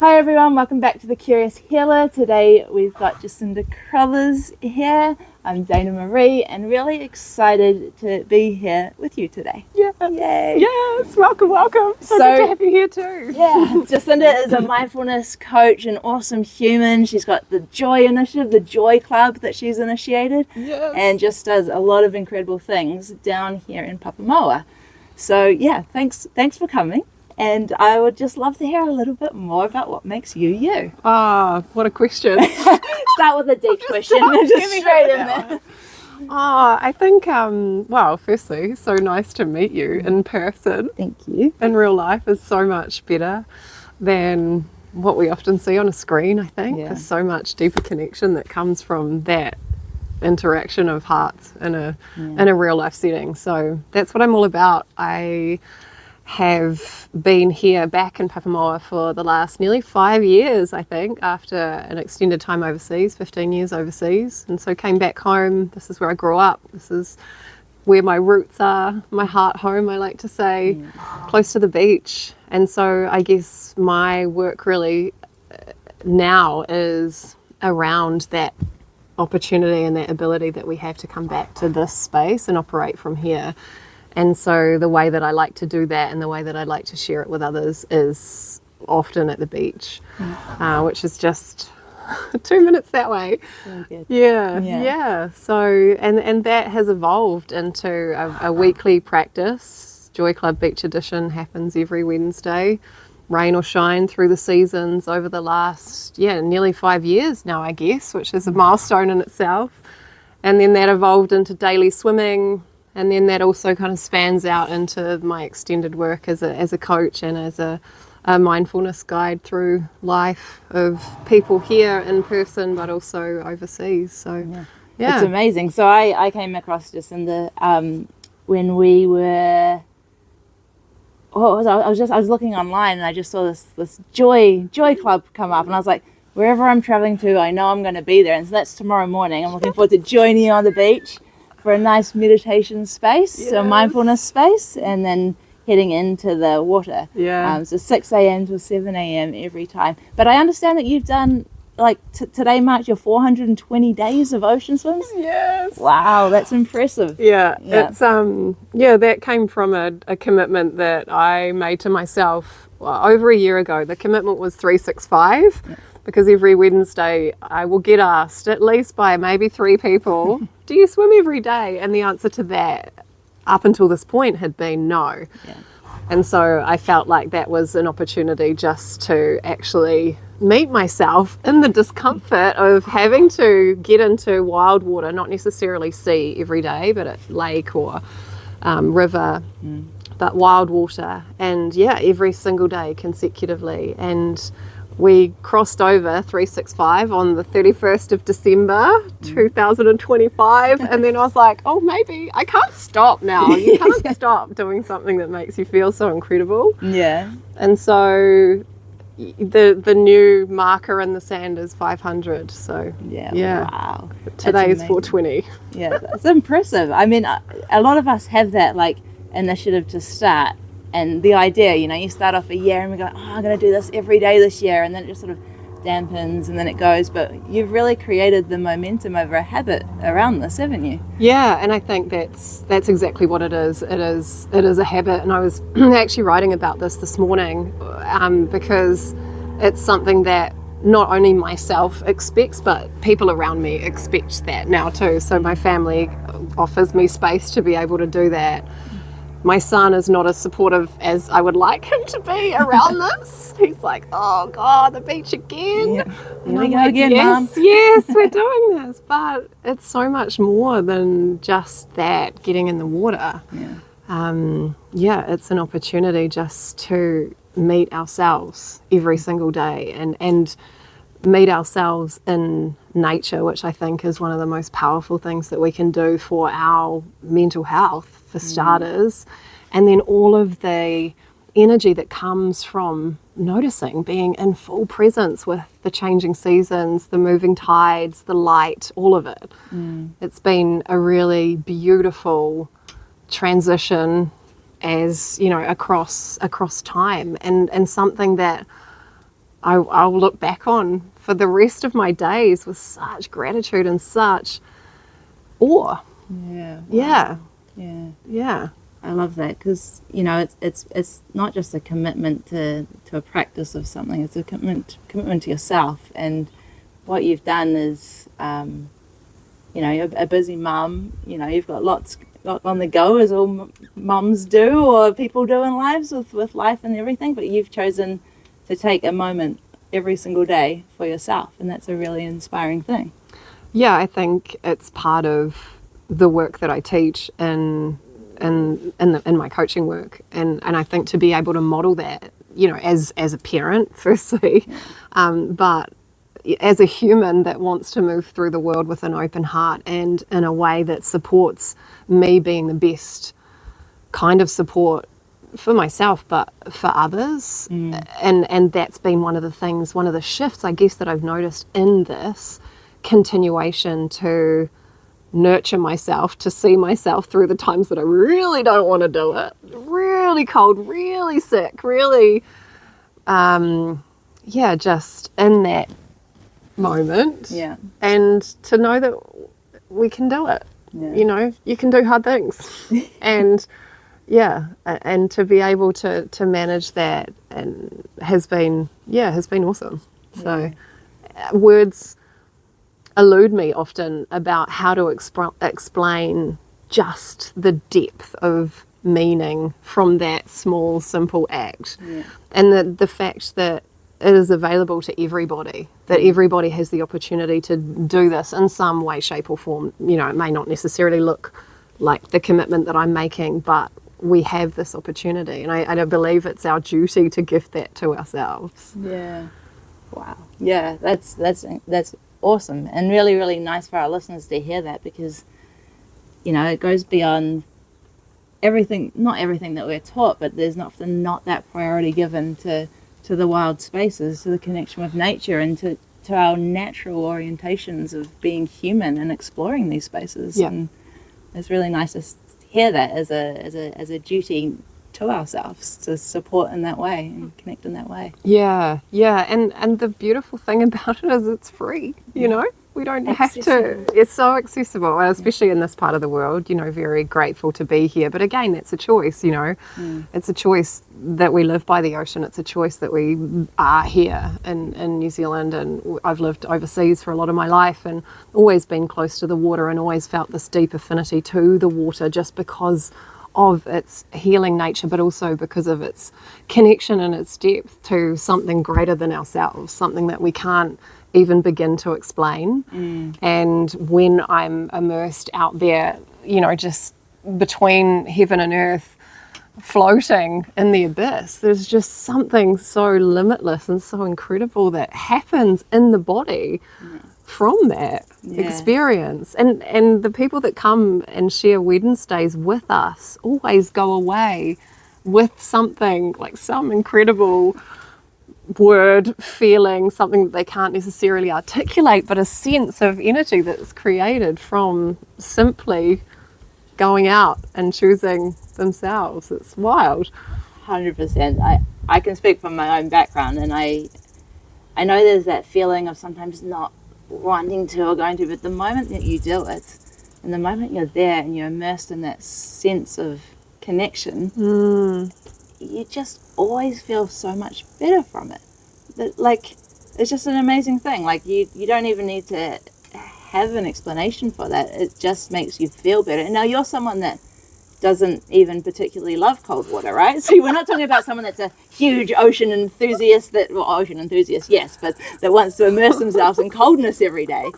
Hi everyone, welcome back to The Curious Healer. Today we've got Jacinda Crothers here. I'm Dana Marie and really excited to be here with you today. Yes, Yay. yes, welcome. So good to have you here too. Yeah, Jacinda is a mindfulness coach, an awesome human. She's got the Joy Initiative, the Joy Club that she's initiated, and just does a lot of incredible things down here in Papamoa. So yeah, thanks for coming. And I would just love to hear a little bit more about what makes you you. Ah, what a question. Start with a deep question and just straight in there. I think, well, firstly, so nice to meet you in person. Thank you. In real life is so much better than what we often see on a screen, I think. Yeah. There's so much deeper connection that comes from that interaction of hearts in a real life setting. So that's what I'm all about. I have been here back in Papamoa for the last nearly 5 years, I think, after an extended time overseas, 15 years overseas. And so came back home. This is where I grew up. This is where my roots are, my heart home, I like to say, close to the beach. And so I guess my work really now is around that opportunity and that ability that we have to come back to this space and operate from here. And so the way that I like to do that and the way that I like to share it with others is often at the beach, which is just 2 minutes that way. Very good. Yeah. So, and that has evolved into a weekly practice. Joy Club Beach Edition happens every Wednesday, rain or shine through the seasons over the last, nearly 5 years now, I guess, which is a milestone in itself. And then that evolved into daily swimming. And then that also kind of spans out into my extended work as a coach and as a mindfulness guide through life of people here in person, but also overseas. So, yeah. It's amazing. So I came across Jacinda when we were. I was looking online and I just saw this Joy Club come up, and I was like, wherever I'm traveling to, I know I'm going to be there, and so that's tomorrow morning. I'm looking forward to joining you on the beach for a nice meditation space, a mindfulness space, and then heading into the water. So 6 a.m. to 7 a.m. every time. But I understand that you've done, today marks your 420 days of ocean swims? Yes. Wow, that's impressive. It's that came from a commitment that I made to myself over a year ago. The commitment was 365. Because every Wednesday I will get asked, at least by maybe 3 people, do you swim every day? And the answer to that, up until this point, had been no. And so I felt like that was an opportunity just to actually meet myself in the discomfort of having to get into wild water, not necessarily sea every day, but at lake or river, but wild water. And every single day consecutively. And we crossed over 365 on the 31st of December 2025, and then I was like, oh, maybe I can't stop now. You can't stop doing something that makes you feel so incredible. And so the new marker in the sand is 500. So wow, today is 420. That's impressive. I mean, a lot of us have that initiative to start. And the idea, you start off a year and we go, I'm going to do this every day this year. And then it just sort of dampens and then it goes. But you've really created the momentum over a habit around this, haven't you? Yeah, and I think that's exactly what it is. It is a habit. And I was actually writing about this morning because it's something that not only myself expects, but people around me expect that now too. So my family offers me space to be able to do that. My son is not as supportive as I would like him to be around this. He's like, oh God, the beach again. Here we go again, Mum. Yes, we're doing this. But it's so much more than just that, getting in the water. It's an opportunity just to meet ourselves every single day and meet ourselves in nature, which I think is one of the most powerful things that we can do for our mental health, for starters, and then all of the energy that comes from noticing, being in full presence with the changing seasons, the moving tides, the light, all of it. It's been a really beautiful transition as, across time, and something that I'll look back on for the rest of my days with such gratitude and such awe. Yeah. Wow. Yeah. Yeah. Yeah. I love that, because it's not just a commitment to a practice of something. It's a commitment to yourself. And what you've done is, you're a busy mum. You've got lot on the go, as all mums do, or people do in lives with life and everything. But you've chosen to take a moment every single day for yourself, and that's a really inspiring thing. Yeah, I think it's part of the work that I teach in my coaching work, and I think to be able to model that, as a parent firstly, but as a human that wants to move through the world with an open heart and in a way that supports me being the best kind of support for myself, but for others. And that's been one of the shifts, I guess, that I've noticed in this continuation to nurture myself, to see myself through the times that I really don't want to do it, really cold, really sick, really, just in that moment. Yeah. And to know that we can do it. Yeah. You can do hard things. And and to be able to manage that and has been awesome. Yeah. So words elude me often about how to explain just the depth of meaning from that small, simple act. Yeah. And the fact that it is available to everybody, that everybody has the opportunity to do this in some way, shape or form. It may not necessarily look like the commitment that I'm making, but we have this opportunity. And I believe it's our duty to gift that to ourselves. Yeah. Wow. Yeah, that's awesome, and really, really nice for our listeners to hear that, because it goes beyond everything, not everything that we're taught, but there's often not that priority given to the wild spaces, to the connection with nature, and to our natural orientations of being human and exploring these spaces. Yeah. And it's really nice to hear that as a duty to ourselves, to support in that way and connect in that way. Yeah, and the beautiful thing about it is it's free, We don't have to. It's so accessible, especially in this part of the world, very grateful to be here. But again, that's a choice, It's a choice that we live by the ocean. It's a choice that we are here in New Zealand. And I've lived overseas for a lot of my life and always been close to the water and always felt this deep affinity to the water, just because of its healing nature, but also because of its connection and its depth to something greater than ourselves, something that we can't even begin to explain. And when I'm immersed out there, just between heaven and earth, floating in the abyss, there's just something so limitless and so incredible that happens in the body from that experience. And the people that come and share Wednesdays with us always go away with something, like some incredible word, feeling, something that they can't necessarily articulate, but a sense of energy that's created from simply going out and choosing themselves. It's wild. 100%. I can speak from my own background, and I know there's that feeling of sometimes not wanting to or going to, but the moment that you do it, and the moment you're there and you're immersed in that sense of connection, you just always feel so much better from it. It's just an amazing thing. You don't even need to have an explanation for that. It just makes you feel better. And now you're someone that doesn't even particularly love cold water, right? So we're not talking about someone that's a huge ocean enthusiast, yes, but that wants to immerse themselves in coldness every day,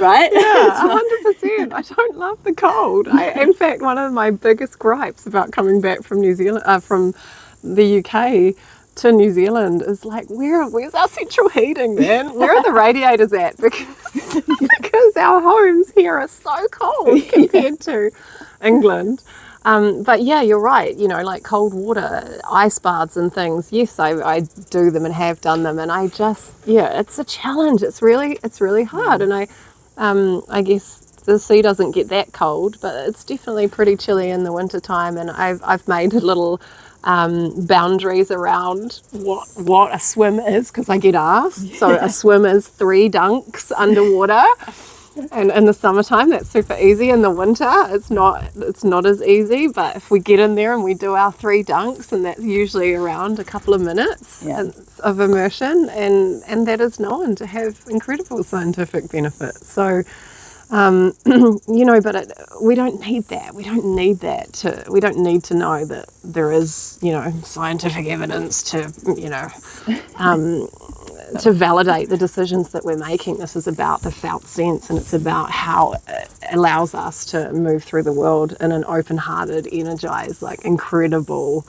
right? Yeah, 100%. I don't love the cold. In fact, one of my biggest gripes about coming back from New Zealand, from the UK to New Zealand, is where's our central heating, man? Where are the radiators at? Because our homes here are so cold compared to England. But yeah, you're right. Cold water, ice baths and things. Yes, I do them and have done them. And it's a challenge. It's really hard. And I guess the sea doesn't get that cold, but it's definitely pretty chilly in the wintertime. And I've made little boundaries around what a swim is, because I get asked. So a swim is 3 dunks underwater. And in the summertime, that's super easy. In the winter, it's not as easy. But if we get in there and we do our 3 dunks, and that's usually around a couple of minutes of immersion, and that is known to have incredible scientific benefits. So, but we don't need that. We don't need that we don't need to know that there is, scientific evidence to, to validate the decisions that we're making. This is about the felt sense, and it's about how it allows us to move through the world in an open-hearted, energized, incredible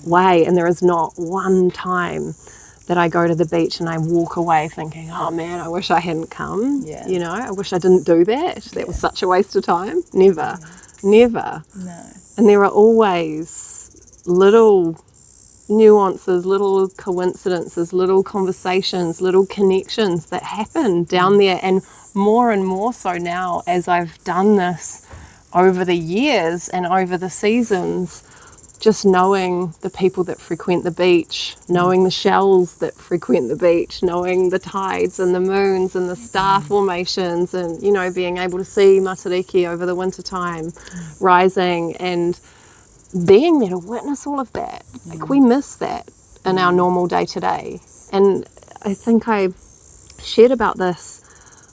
way. And there is not one time that I go to the beach and I walk away thinking, oh man, I wish I hadn't come. I wish I didn't do that. That was such a waste of time. Never. No. And there are always little nuances, little coincidences, little conversations, little connections that happen down there. And more so now, as I've done this over the years and over the seasons, just knowing the people that frequent the beach, knowing the shells that frequent the beach, knowing the tides and the moons and the star formations, and being able to see Matariki over the winter time rising, and being there to witness all of that. We miss that in our normal day-to-day. And I think I shared about this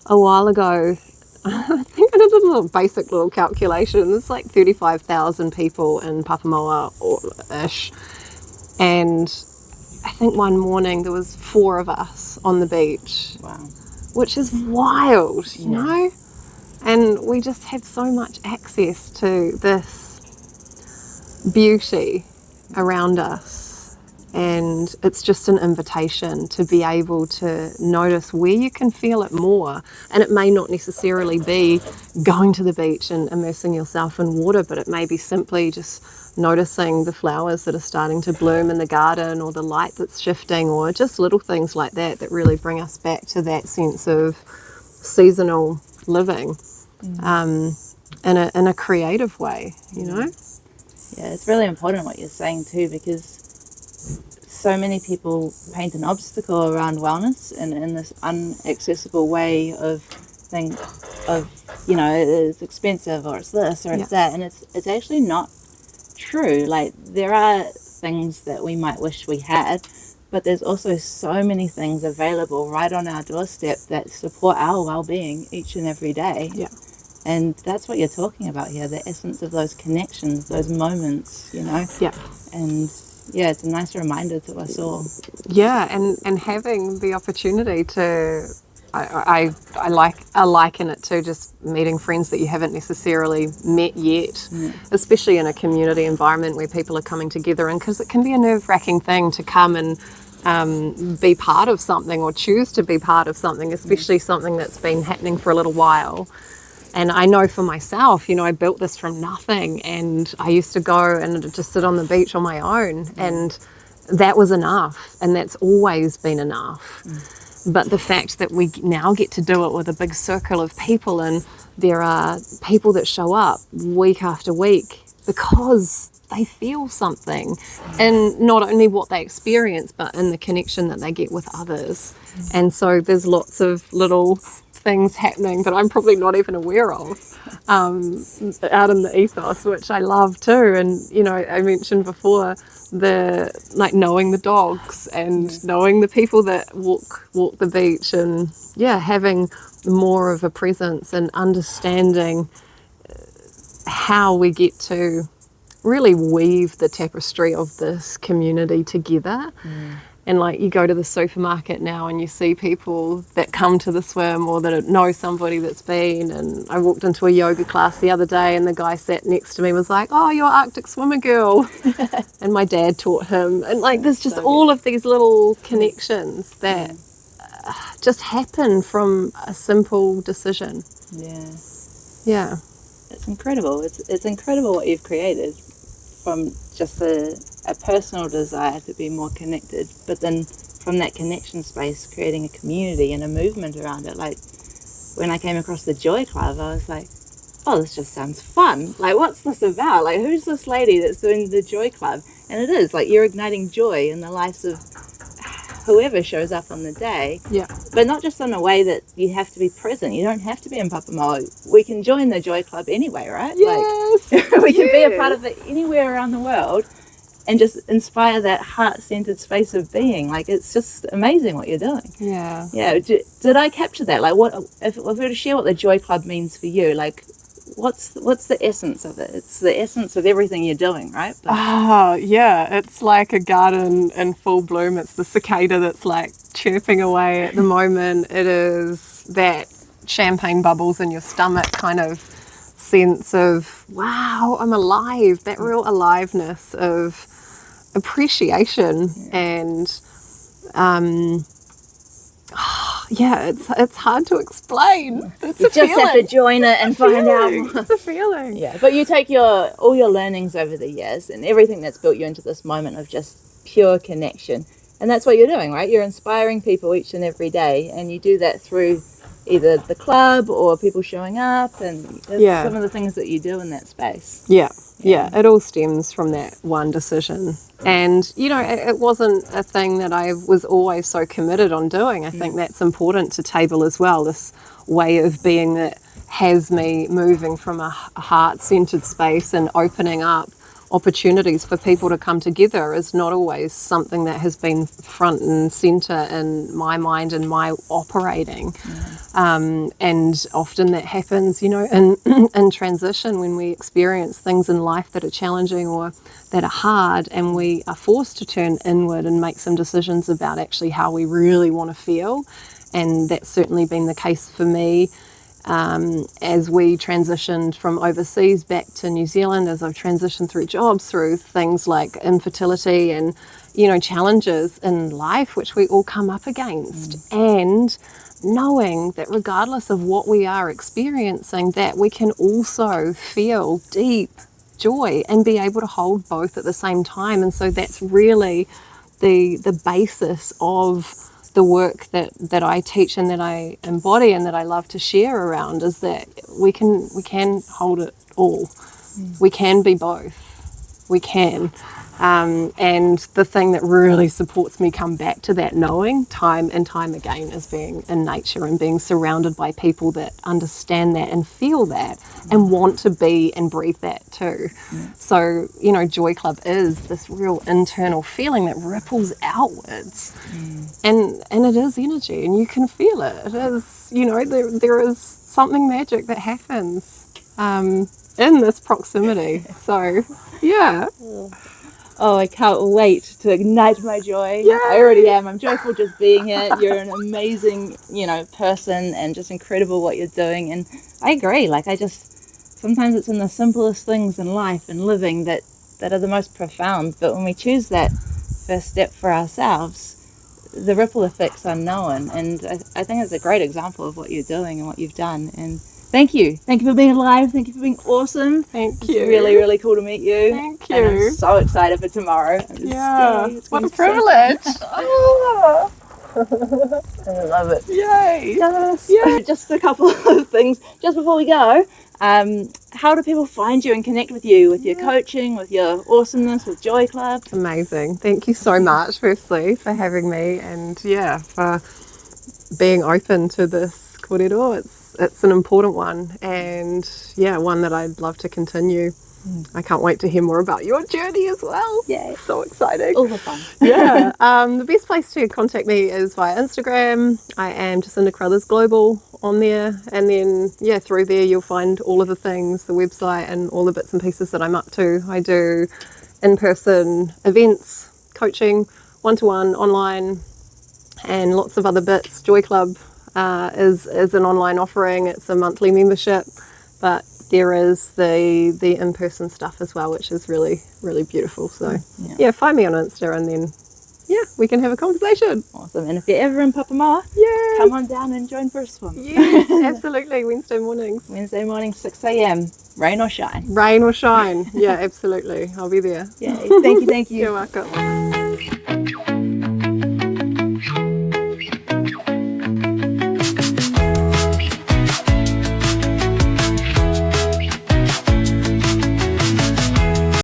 a while ago. I think I did a basic little calculation. There's 35,000 people in Papamoa or-ish. And I think one morning there was 4 of us on the beach. Wow. Which is wild, you know? And we just have so much access to this beauty around us. And it's just an invitation to be able to notice where you can feel it more. And it may not necessarily be going to the beach and immersing yourself in water, but it may be simply just noticing the flowers that are starting to bloom in the garden, or the light that's shifting, or just little things like that that really bring us back to that sense of seasonal living in a creative way, Yeah, it's really important what you're saying too, because so many people paint an obstacle around wellness and in this inaccessible way of it's expensive, or it's this, or it's that, and it's actually not true. There are things that we might wish we had, but there's also so many things available right on our doorstep that support our well-being each and every day. Yeah. And that's what you're talking about here, the essence of those connections, those moments, Yeah. And it's a nice reminder to us all. Yeah, and having the opportunity to, I liken it to just meeting friends that you haven't necessarily met yet, especially in a community environment where people are coming together, and because it can be a nerve-wracking thing to come and be part of something, or choose to be part of something, especially something that's been happening for a little while. And I know for myself, I built this from nothing, and I used to go and just sit on the beach on my own, and that was enough, and that's always been enough. But the fact that we now get to do it with a big circle of people, and there are people that show up week after week because they feel something, and not only what they experience, but in the connection that they get with others. And so there's lots of little things happening that I'm probably not even aware of out in the ethos, which I love too. And I mentioned before knowing the dogs, and knowing the people that walk the beach, and having more of a presence and understanding how we get to really weave the tapestry of this community together. And you go to the supermarket now and you see people that come to the swim, or that know somebody that's been. And I walked into a yoga class the other day, and the guy sat next to me was like, "Oh, you're Arctic swimmer girl." And my dad taught him. And there's just all of these little connections that just happen from a simple decision. Yeah. It's incredible. It's incredible what you've created from just a personal desire to be more connected, but then from that connection space, creating a community and a movement around it. When I came across the Joy Club, I was like, oh, this just sounds fun. Like, what's this about? Like, who's this lady that's doing the Joy Club? And it is, like, you're igniting joy in the lives of whoever shows up on the day. Yeah. But not just in a way that you have to be present. You don't have to be in Papamoa. We can join the Joy Club anyway, right? Yes. Like, we can be a part of it anywhere around the world and just inspire that heart-centered space of being. Like, it's just amazing what you're doing. Yeah. Yeah. Did I capture that? Like, what if we were to share what the Joy Club means for you? Like, what's the essence of it? It's the essence of everything you're doing, right? Yeah, it's like a garden in full bloom. It's the cicada that's like chirping away at the moment. It is that champagne bubbles in your stomach kind of sense of, wow, I'm alive. That real aliveness of appreciation and it's hard to explain. It's you just have to join it and find out. It's a feeling. Yeah, but you take all your learnings over the years and everything that's built you into this moment of just pure connection, and that's what you're doing, right? You're inspiring people each and every day, and you do that through either the club or people showing up, and some of the things that you do in that space. Yeah, it all stems from that one decision. And, it wasn't a thing that I was always so committed on doing. I think that's important to table as well, this way of being that has me moving from a heart-centered space and opening up opportunities for people to come together is not always something that has been front and center in my mind and my operating. And often that happens, in transition when we experience things in life that are challenging or that are hard, and we are forced to turn inward and make some decisions about actually how we really want to feel. And that's certainly been the case for me. As we transitioned from overseas back to New Zealand, as I've transitioned through jobs, through things like infertility and, challenges in life, which we all come up against. And knowing that regardless of what we are experiencing, that we can also feel deep joy and be able to hold both at the same time. And so that's really the basis of the work that I teach and that I embody and that I love to share around, is that we can hold it all. We can be both. We can. And the thing that really supports me come back to that knowing time and time again is being in nature and being surrounded by people that understand that and feel that and want to be and breathe that too. So, Joy Club is this real internal feeling that ripples outwards. And it is energy, and you can feel it. It is, there is something magic that happens in this proximity. So, yeah. Oh, I can't wait to ignite my joy. Yay! I already am. I'm joyful just being here. You're an amazing, person, and just incredible what you're doing. And I agree. Sometimes it's in the simplest things in life and living that are the most profound. But when we choose that first step for ourselves, the ripple effect's unknown. And I think it's a great example of what you're doing and what you've done. And thank you. Thank you for being alive. Thank you for being awesome. Thank you. It's really, really cool to meet you. Thank you. And I'm so excited for tomorrow. What a privilege. Oh. I love it. Yay. Yes. Yeah. Just a couple of things just before we go. How do people find you and connect with you, with your coaching, with your awesomeness, with Joy Club? Amazing. Thank you so much, firstly, for having me, and for being open to this kōrero. It's an important one, and one that I'd love to continue. I can't wait to hear more about your journey as well. Yeah, so exciting. All the fun. The best place to contact me is via Instagram. I am Jacinda Crothers Global on there, and then through there you'll find all of the things, the website and all the bits and pieces that I'm up to. I do in-person events, coaching, one-to-one, online, and lots of other bits. Joy Club is an online offering. It's a monthly membership, but there is the in-person stuff as well, which is really, really beautiful. So find me on Insta, and then we can have a conversation. Awesome. And if you're ever in Papamoa, come on down and join for a swim. Yes, absolutely. Wednesday morning, 6 a.m. Rain or shine. Rain or shine. Yeah, absolutely. I'll be there. Yeah. Thank you. You're welcome.